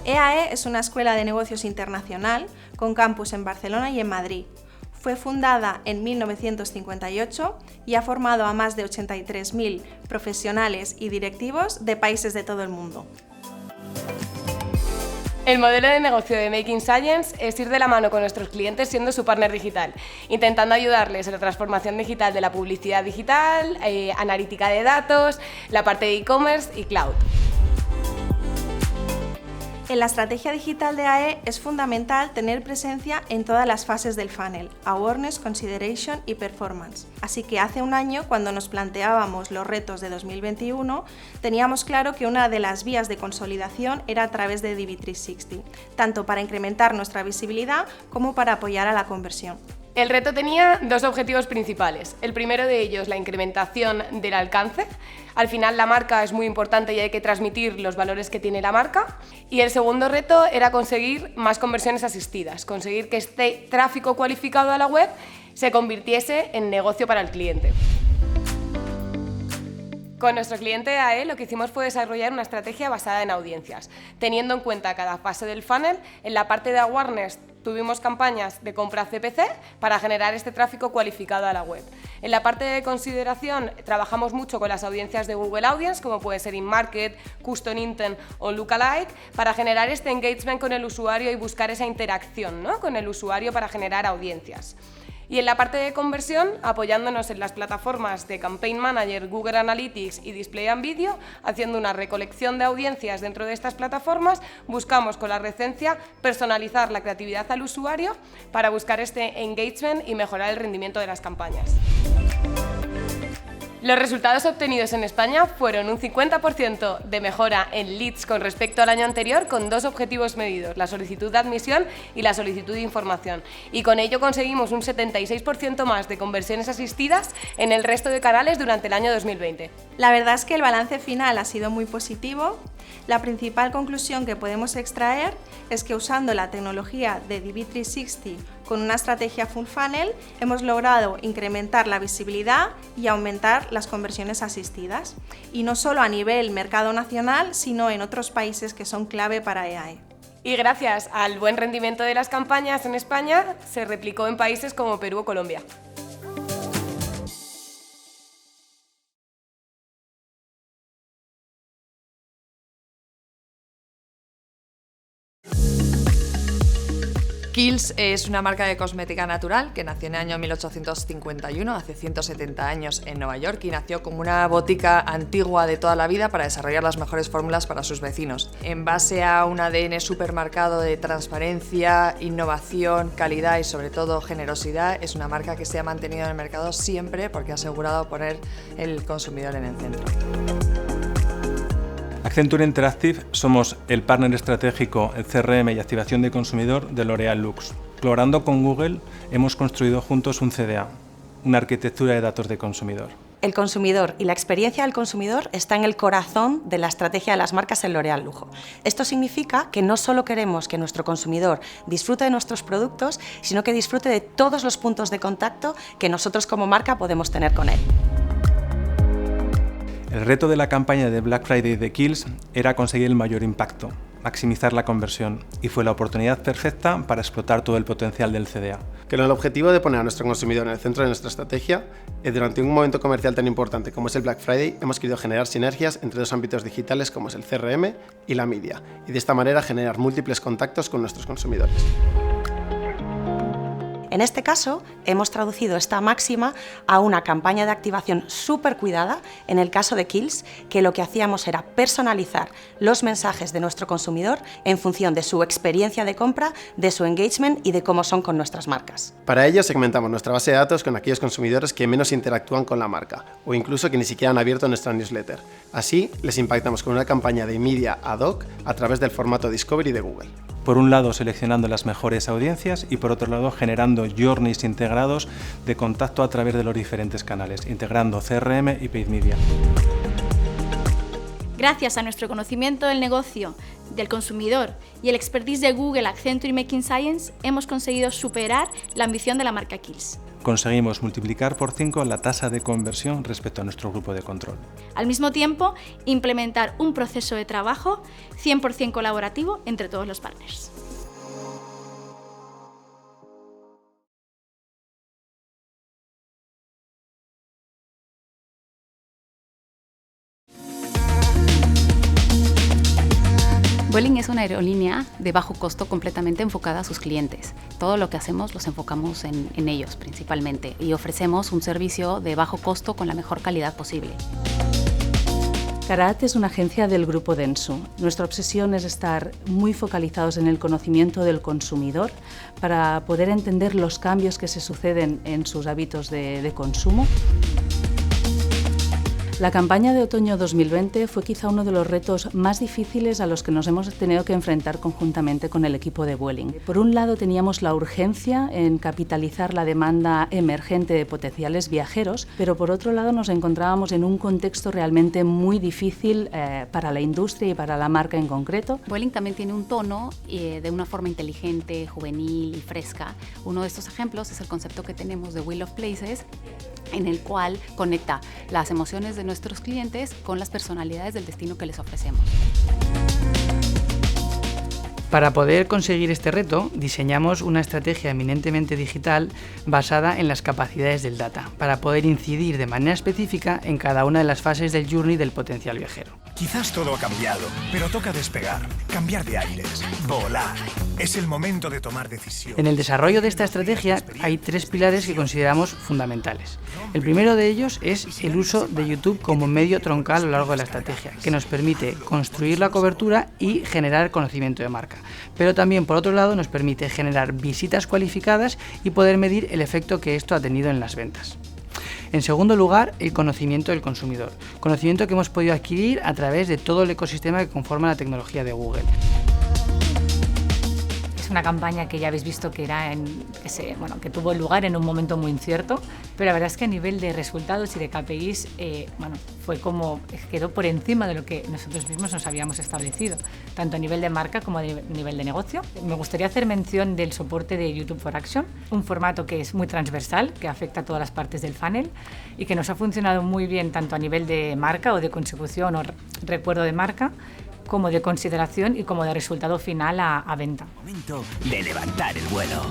EAE es una escuela de negocios internacional con campus en Barcelona y en Madrid. Fue fundada en 1958 y ha formado a más de 83.000 profesionales y directivos de países de todo el mundo. El modelo de negocio de Making Science es ir de la mano con nuestros clientes siendo su partner digital, intentando ayudarles en la transformación digital de la publicidad digital, analítica de datos, la parte de e-commerce y cloud. En la estrategia digital de EAE es fundamental tener presencia en todas las fases del funnel, Awareness, Consideration y Performance. Así que hace un año, cuando nos planteábamos los retos de 2021, teníamos claro que una de las vías de consolidación era a través de DV360, tanto para incrementar nuestra visibilidad como para apoyar a la conversión. El reto tenía dos objetivos principales. El primero de ellos, la incrementación del alcance. Al final la marca es muy importante y hay que transmitir los valores que tiene la marca. Y el segundo reto era conseguir más conversiones asistidas, conseguir que este tráfico cualificado a la web se convirtiese en negocio para el cliente. Con nuestro cliente EAE lo que hicimos fue desarrollar una estrategia basada en audiencias, teniendo en cuenta cada fase del funnel. En la parte de awareness tuvimos campañas de compra CPC para generar este tráfico cualificado a la web. En la parte de consideración trabajamos mucho con las audiencias de Google Audience, como puede ser InMarket, Custom Intent o Lookalike, para generar este engagement con el usuario y buscar esa interacción, ¿no?, con el usuario para generar audiencias. Y en la parte de conversión, apoyándonos en las plataformas de Campaign Manager, Google Analytics y Display and Video, haciendo una recolección de audiencias dentro de estas plataformas, buscamos con la recencia personalizar la creatividad al usuario para buscar este engagement y mejorar el rendimiento de las campañas. Los resultados obtenidos en España fueron un 50% de mejora en leads con respecto al año anterior, con dos objetivos medidos, la solicitud de admisión y la solicitud de información. Y con ello conseguimos un 76% más de conversiones asistidas en el resto de canales durante el año 2020. La verdad es que el balance final ha sido muy positivo. La principal conclusión que podemos extraer es que usando la tecnología de DV360 con una estrategia full funnel hemos logrado incrementar la visibilidad y aumentar las conversiones asistidas. Y no solo a nivel mercado nacional, sino en otros países que son clave para EAE. Y gracias al buen rendimiento de las campañas en España, se replicó en países como Perú o Colombia. Kiehl's es una marca de cosmética natural que nació en el año 1851, hace 170 años, en Nueva York, y nació como una botica antigua de toda la vida para desarrollar las mejores fórmulas para sus vecinos. En base a un ADN supermarcado de transparencia, innovación, calidad y sobre todo generosidad, es una marca que se ha mantenido en el mercado siempre porque ha asegurado poner el consumidor en el centro. Accenture Interactive somos el partner estratégico, el CRM y activación de consumidor de L'Oréal Luxe. Colaborando con Google, hemos construido juntos un CDA, una arquitectura de datos de consumidor. El consumidor y la experiencia del consumidor está en el corazón de la estrategia de las marcas en L'Oréal Lujo. Esto significa que no solo queremos que nuestro consumidor disfrute de nuestros productos, sino que disfrute de todos los puntos de contacto que nosotros como marca podemos tener con él. El reto de la campaña de Black Friday de Kiehl's era conseguir el mayor impacto, maximizar la conversión, y fue la oportunidad perfecta para explotar todo el potencial del CDA. Con el objetivo de poner a nuestro consumidor en el centro de nuestra estrategia, durante un momento comercial tan importante como es el Black Friday, hemos querido generar sinergias entre dos ámbitos digitales como es el CRM y la media, y de esta manera generar múltiples contactos con nuestros consumidores. En este caso, hemos traducido esta máxima a una campaña de activación súper cuidada, en el caso de Kiehl's, que lo que hacíamos era personalizar los mensajes de nuestro consumidor en función de su experiencia de compra, de su engagement y de cómo son con nuestras marcas. Para ello, segmentamos nuestra base de datos con aquellos consumidores que menos interactúan con la marca o incluso que ni siquiera han abierto nuestra newsletter. Así, les impactamos con una campaña de media ad hoc a través del formato Discovery de Google. Por un lado, seleccionando las mejores audiencias y por otro lado, generando journeys integrados de contacto a través de los diferentes canales, integrando CRM y Paid Media. Gracias a nuestro conocimiento del negocio, del consumidor y el expertise de Google, Accenture y Making Science, hemos conseguido superar la ambición de la marca Kiehl's. conseguimos multiplicar por 5 la tasa de conversión respecto a nuestro grupo de control. Al mismo tiempo, implementar un proceso de trabajo 100% colaborativo entre todos los partners. Vueling es una aerolínea de bajo costo completamente enfocada a sus clientes. Todo lo que hacemos los enfocamos en ellos principalmente y ofrecemos un servicio de bajo costo con la mejor calidad posible. CARAT es una agencia del grupo Dentsu. Nuestra obsesión es estar muy focalizados en el conocimiento del consumidor para poder entender los cambios que se suceden en sus hábitos de consumo. La campaña de otoño 2020 fue quizá uno de los retos más difíciles a los que nos hemos tenido que enfrentar conjuntamente con el equipo de Vueling. Por un lado teníamos la urgencia en capitalizar la demanda emergente de potenciales viajeros, pero por otro lado nos encontrábamos en un contexto realmente muy difícil para la industria y para la marca en concreto. Vueling también tiene un tono de una forma inteligente, juvenil y fresca. Uno de estos ejemplos es el concepto que tenemos de Wheel of Places, en el cual conecta las emociones de nuestros clientes con las personalidades del destino que les ofrecemos. Para poder conseguir este reto, diseñamos una estrategia eminentemente digital basada en las capacidades del data, para poder incidir de manera específica en cada una de las fases del journey del potencial viajero. Quizás todo ha cambiado, pero toca despegar, cambiar de aires, volar. Es el momento de tomar decisiones. En el desarrollo de esta estrategia hay 3 pilares que consideramos fundamentales. El primero de ellos es el uso de YouTube como medio troncal a lo largo de la estrategia, que nos permite construir la cobertura y generar conocimiento de marca. Pero también, por otro lado, nos permite generar visitas cualificadas y poder medir el efecto que esto ha tenido en las ventas. En segundo lugar, el conocimiento del consumidor, conocimiento que hemos podido adquirir a través de todo el ecosistema que conforma la tecnología de Google. Es una campaña que ya habéis visto que que tuvo lugar en un momento muy incierto, pero la verdad es que a nivel de resultados y de KPIs, quedó por encima de lo que nosotros mismos nos habíamos establecido, tanto a nivel de marca como a nivel de negocio. Me gustaría hacer mención del soporte de YouTube for Action, un formato que es muy transversal, que afecta a todas las partes del funnel y que nos ha funcionado muy bien tanto a nivel de marca o de consecución o recuerdo de marca, como de consideración y como de resultado final a venta. Momento de levantar el vuelo.